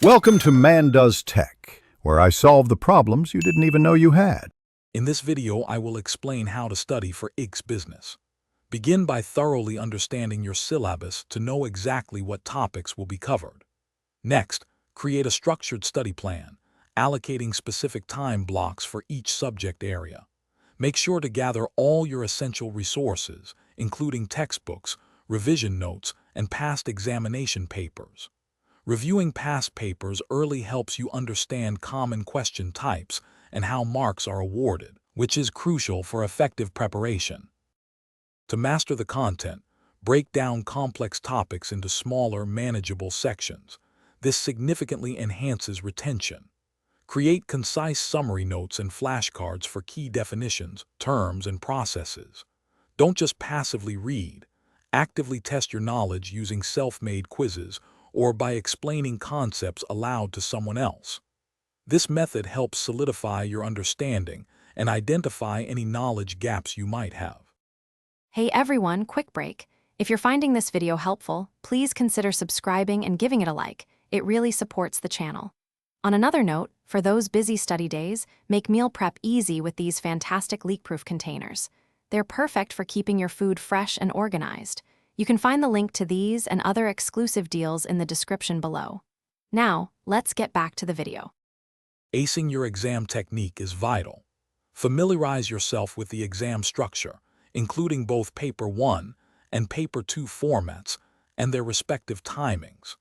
Welcome to Man Does Tech, where I solve the problems you didn't even know you had. In this video, I will explain how to study for IGCSE Business. Begin by thoroughly understanding your syllabus to know exactly what topics will be covered. Next, create a structured study plan, allocating specific time blocks for each subject area. Make sure to gather all your essential resources, including textbooks, revision notes, and past examination papers. Reviewing past papers early helps you understand common question types and how marks are awarded, which is crucial for effective preparation. To master the content, break down complex topics into smaller, manageable sections. This significantly enhances retention. Create concise summary notes and flashcards for key definitions, terms, and processes. Don't just passively read. Actively test your knowledge using self-made quizzes or by explaining concepts aloud to someone else. This method helps solidify your understanding and identify any knowledge gaps you might have. Hey everyone, quick break. If you're finding this video helpful, please consider subscribing and giving it a like. It really supports the channel. On another note, for those busy study days, make meal prep easy with these fantastic leak-proof containers. They're perfect for keeping your food fresh and organized. You can find the link to these and other exclusive deals in the description below. Now, let's get back to the video. Acing your exam technique is vital. Familiarize yourself with the exam structure, including both Paper 1 and Paper 2 formats and their respective timings.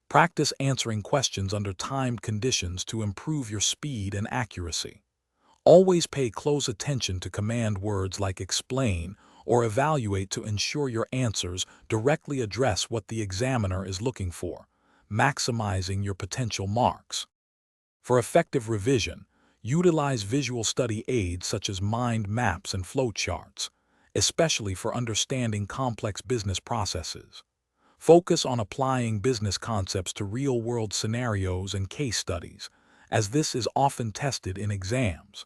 Practice answering questions under timed conditions to improve your speed and accuracy. Always pay close attention to command words like explain or evaluate to ensure your answers directly address what the examiner is looking for, maximizing your potential marks. For effective revision, utilize visual study aids such as mind maps and flowcharts, especially for understanding complex business processes. Focus on applying business concepts to real-world scenarios and case studies, as this is often tested in exams.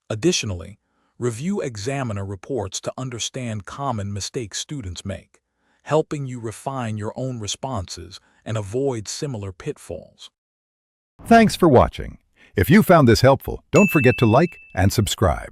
Additionally, review examiner reports to understand common mistakes students make, helping you refine your own responses and avoid similar pitfalls. Thanks for watching. If you found this helpful, don't forget to like and subscribe.